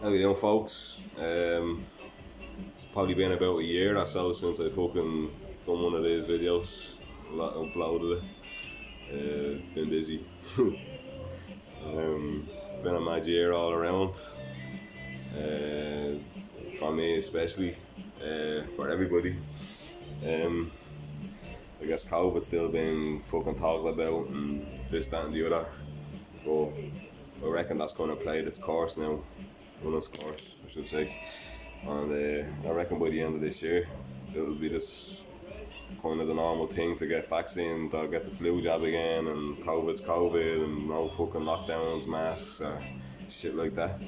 How you doing, folks? It's probably been about a year or so since I fucking done one of these videos. Uploaded it. Been busy. um, Been a mad year all around. Uh, for me especially. For everybody. Um, I guess COVID's still been fucking talked about and this, that, and the other. But I reckon that's going to play its course now. Run its course, I should say. And I reckon by the end of this year, it'll be this kind of the normal thing to get vaccine, to get the flu jab again, and COVID's COVID, and no fucking lockdowns, masks, or shit like that.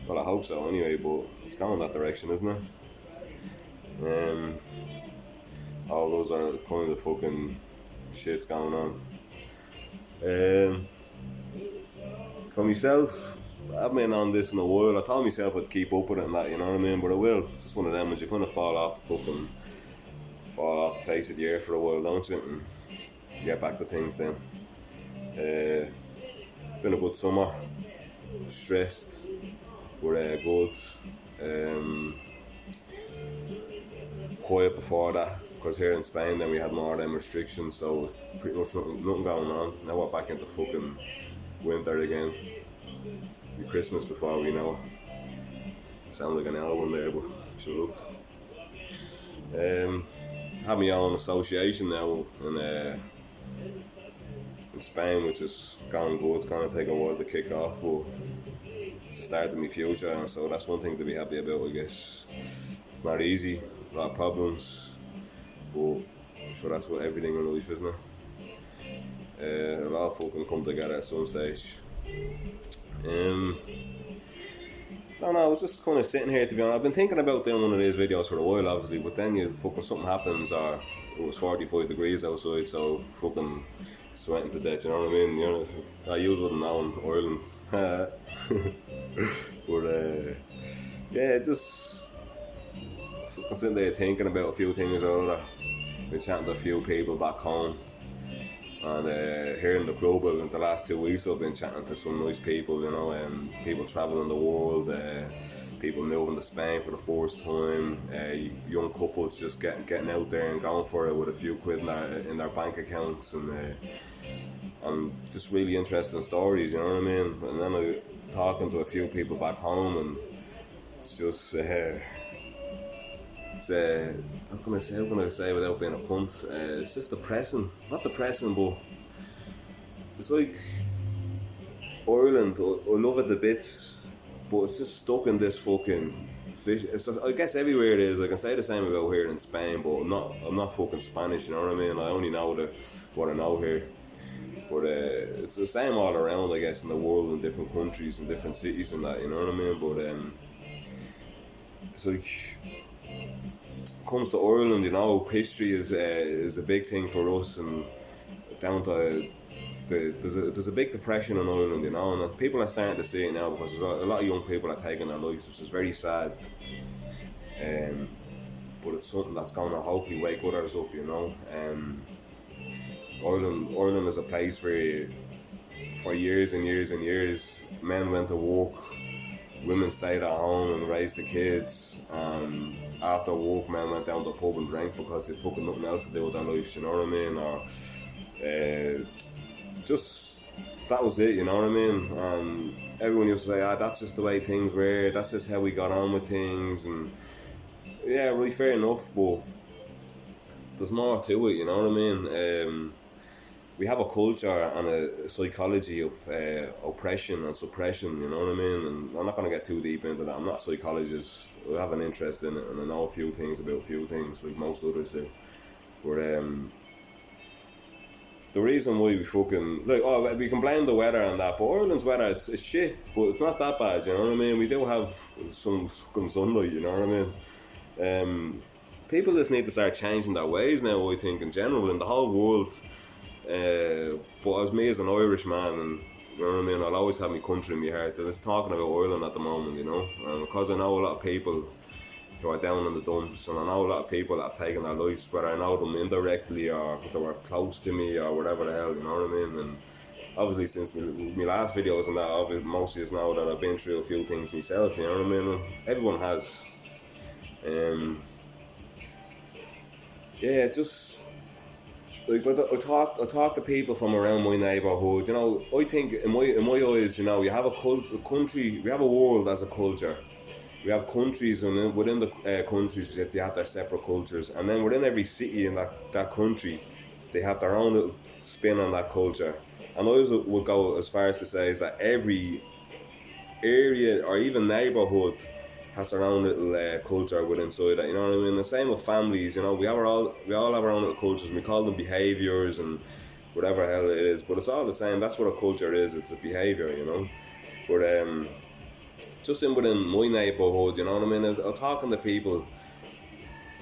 Well, I hope so anyway, but it's going that direction, isn't it? All those are kind of fucking shit's going on. For myself, I've been on this in a while. I told myself I'd keep up with it and that, you know what I mean? But I will. It's just one of them when you kind of fall off the face of the earth for a while, don't you? And get back to things then. Been a good summer. Stressed, but good. Quiet before that, because here in Spain then we had more of them restrictions, so pretty much nothing going on. Now we're back into fucking winter again. Be Christmas before we know it. Sound like an album there, but should look. Have my own association now in Spain, which is going good. It's going to take a while to kick off, but it's the start of my future, and so that's one thing to be happy about, I guess. It's not easy, a lot of problems, but I'm sure that's what everything in life, isn't it? A lot of fucking come together at some stage. I don't know, I was just kind of sitting here, to be honest. I've been thinking about doing one of these videos for a while, obviously, but then something happens, or it was 45 degrees outside, so fucking sweating to death, you know what I mean? You know, I usually wouldn't know in Ireland. But yeah, just fucking sitting there thinking about a few things or other. Been chatting to a few people back home. And here in the club, in the last 2 weeks, I've been chatting to some nice people, you know, and people travelling the world, people moving to Spain for the first time, young couples just getting out there and going for it with a few quid in their bank accounts, and just really interesting stories, you know what I mean? And then I talking to a few people back home, and it's just how can I say without being a cunt? It's just depressing. Not depressing, but it's like Ireland. I love it to bits, but it's just stuck in this fucking fish. I guess everywhere it is. I can say the same about here in Spain, but I'm not fucking Spanish. You know what I mean? I only know what I know here. But it's the same all around, I guess, in the world, in different countries and different cities and that. You know what I mean? But it's like, comes to Ireland, you know, history is a big thing for us, and down to there's a big depression in Ireland, you know, and people are starting to see it now, because there's a lot of young people are taking their lives, which is very sad. But it's something that's going to hopefully wake others up, you know. Ireland is a place where for years and years and years men went to work, women stayed at home and raised the kids, and after work men went down to the pub and drank because there's fucking nothing else to do with their lives, you know what I mean? Or just that was it, you know what I mean? And everyone used to say, that's just the way things were, that's just how we got on with things, and yeah, right, fair enough, but there's more to it, you know what I mean? We have a culture and a psychology of oppression and suppression, you know what I mean? And I'm not going to get too deep into that. I'm not a psychologist. I have an interest in it, and I know a few things about a few things, like most others do. But the reason why we fucking, like, we can blame the weather and that, but Ireland's weather, it's shit, but it's not that bad, you know what I mean? We do have some fucking sunlight, you know what I mean? People just need to start changing their ways now, I think, in general, in the whole world. But as me as an Irish man, and you know what I mean, I'll always have my country in my heart, and it's talking about Ireland at the moment, you know, and because I know a lot of people who are down in the dumps, and I know a lot of people that have taken their lives, whether I know them indirectly or they were close to me or whatever the hell, you know what I mean, and obviously since my last videos and that, obviously most of you know that I've been through a few things myself, you know what I mean? Everyone has. Yeah, just like I talk to people from around my neighbourhood. You know, I think in my eyes, you know, you have a country, we have a world as a culture. We have countries, and then within the countries, they have their separate cultures, and then within every city in that country, they have their own little spin on that culture. And I always would go as far as to say is that every area or even neighborhood has their own little culture within inside that. You know what I mean? The same with families. You know, we all have our own little cultures. And we call them behaviors and whatever the hell it is, but it's all the same. That's what a culture is. It's a behavior. You know, but just in within my neighborhood, you know what I mean? I'm talking to people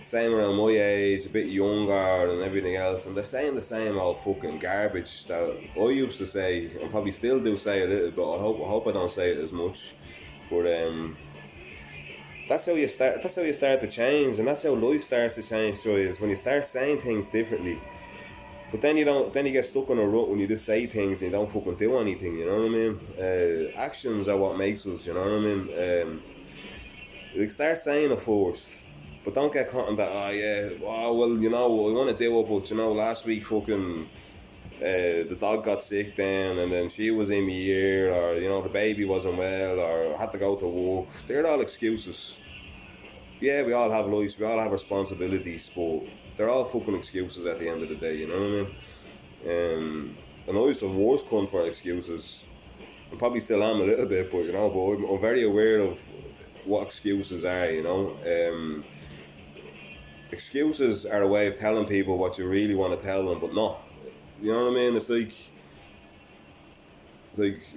same around my age, a bit younger and everything else, and they're saying the same old fucking garbage that I used to say, and probably still do say a little, but I hope I don't say it as much. But that's how you start. That's how you start to change, and that's how life starts to change. Joy, is when you start saying things differently. But then you don't. Then you get stuck in a rut when you just say things and you don't fucking do anything. You know what I mean? Actions are what makes us. You know what I mean? Like start saying it first. But don't get caught in that, oh yeah, oh, well, you know, I want to do it, but you know, last week fucking the dog got sick then, and then she was in my ear, or you know, the baby wasn't well, or had to go to work. They're all excuses. Yeah, we all have lives, we all have responsibilities, but they're all fucking excuses at the end of the day, you know what I mean? And I used the worst cunt for excuses. I probably still am a little bit, but you know, but I'm very aware of what excuses are, you know. Excuses are a way of telling people what you really want to tell them, but not. You know what I mean? It's like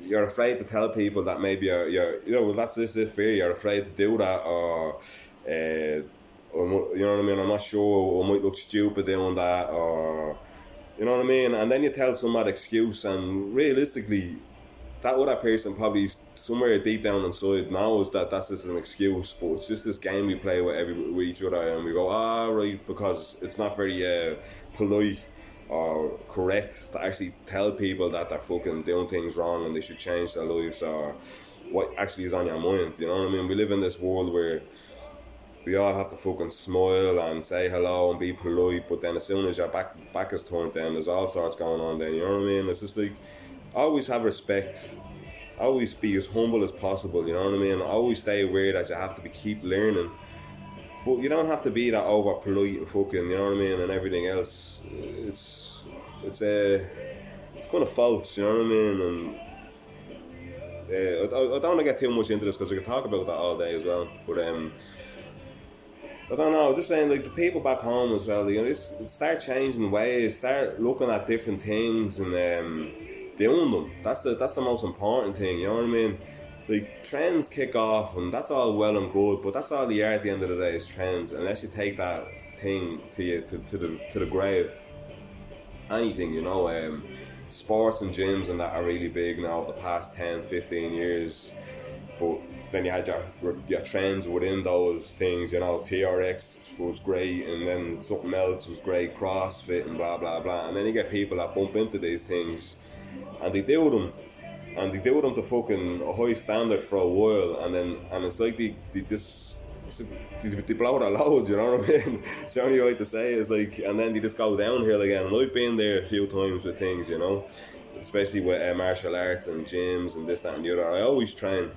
you're afraid to tell people that maybe you're you know, well, that's this is fear. You're afraid to do that, or you know what I mean. I'm not sure. I might look stupid doing that, or you know what I mean. And then you tell some that excuse, and realistically, that other person probably somewhere deep down inside knows that that's just an excuse, but it's just this game we play with each other, and we go, right, because it's not very polite or correct to actually tell people that they're fucking doing things wrong and they should change their lives, or what actually is on your mind. You know what I mean? We live in this world where we all have to fucking smile and say hello and be polite, but then as soon as your back is turned, then there's all sorts going on. Then you know what I mean? It's just like always have respect. Always be as humble as possible. You know what I mean? Always stay aware that you have to keep learning, but you don't have to be that over polite and fucking. You know what I mean? And everything else. It's kind of false. You know what I mean? And I don't want to get too much into this because I could talk about that all day as well. But I don't know, just saying, like, the people back home as well, you know, just start changing ways, start looking at different things and doing them. That's the most important thing, you know what I mean? Like, trends kick off and that's all well and good, but that's all they are at the end of the day is trends, unless you take that thing to the grave. Anything, you know, sports and gyms and that are really big now over the past 10, 15 years, but then you had your trends within those things, you know, TRX was great, and then something else was great, CrossFit and blah blah blah, and then you get people that bump into these things, and they do them to fucking a high standard for a while, and it's like they just they blow their load, you know what I mean? It's the only way to say it is like, and then they just go downhill again. And I've been there a few times with things, you know, especially with martial arts and gyms and this, that, and the other. I always train.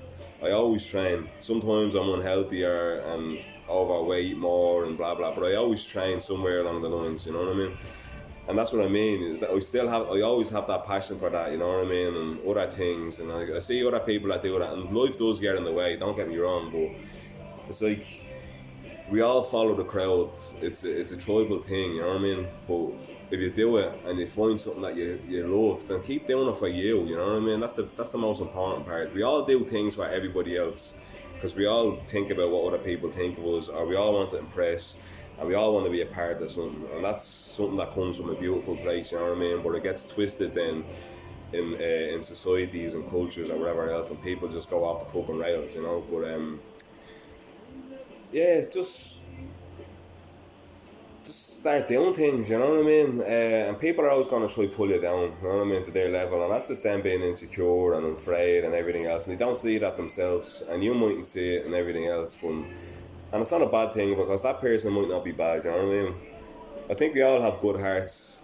Sometimes I'm unhealthier and overweight more and blah blah, but I always train somewhere along the lines, you know what I mean? And that's what I mean. I always have that passion for that, you know what I mean? And other things, and I see other people that do that, and life does get in the way. Don't get me wrong, but it's like we all follow the crowd. It's a tribal thing, you know what I mean? But if you do it and you find something that you love, then keep doing it for you. You know what I mean? That's the most important part. We all do things for everybody else because we all think about what other people think of us, or we all want to impress, and we all want to be a part of something. And that's something that comes from a beautiful place. You know what I mean? But it gets twisted then in societies and cultures or whatever else, and people just go off the fucking rails. You know, but yeah, just just start doing things, you know what I mean? And people are always going to try to pull you down, you know what I mean, to their level, and that's just them being insecure and afraid and everything else, and they don't see that themselves, and you mightn't see it and everything else, but, and it's not a bad thing, because that person might not be bad, you know what I mean? I think we all have good hearts,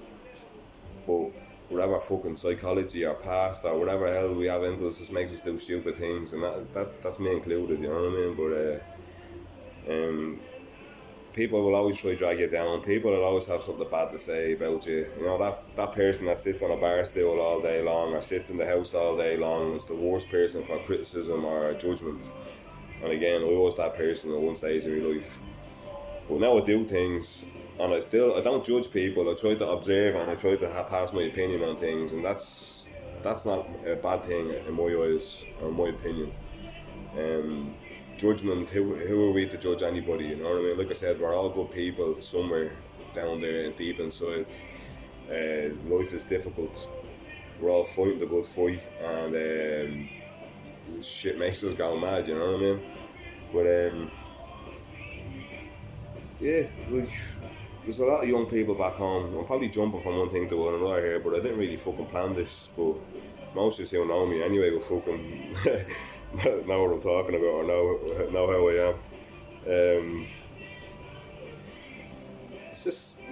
but whatever fucking psychology or past or whatever hell we have into us just makes us do stupid things, and that's me included, you know what I mean? People will always try to drag you down. People will always have something bad to say about you. You know, that person that sits on a bar stool all day long or sits in the house all day long is the worst person for criticism or judgment. And again, I was that person at one stage in my life. But now I do things, and I don't judge people. I try to observe and I try to pass my opinion on things, and that's not a bad thing in my eyes or my opinion. Um, Judgment, who are we to judge anybody, you know what I mean? Like I said, we're all good people somewhere down there and deep inside. Life is difficult. We're all fighting the good fight, and shit makes us go mad, you know what I mean? But yeah, like, there's a lot of young people back home. I'm probably jumping from one thing to another here, but I didn't really fucking plan this. But most of you who know me anyway will fucking know what I'm talking about, or know how I am. It's just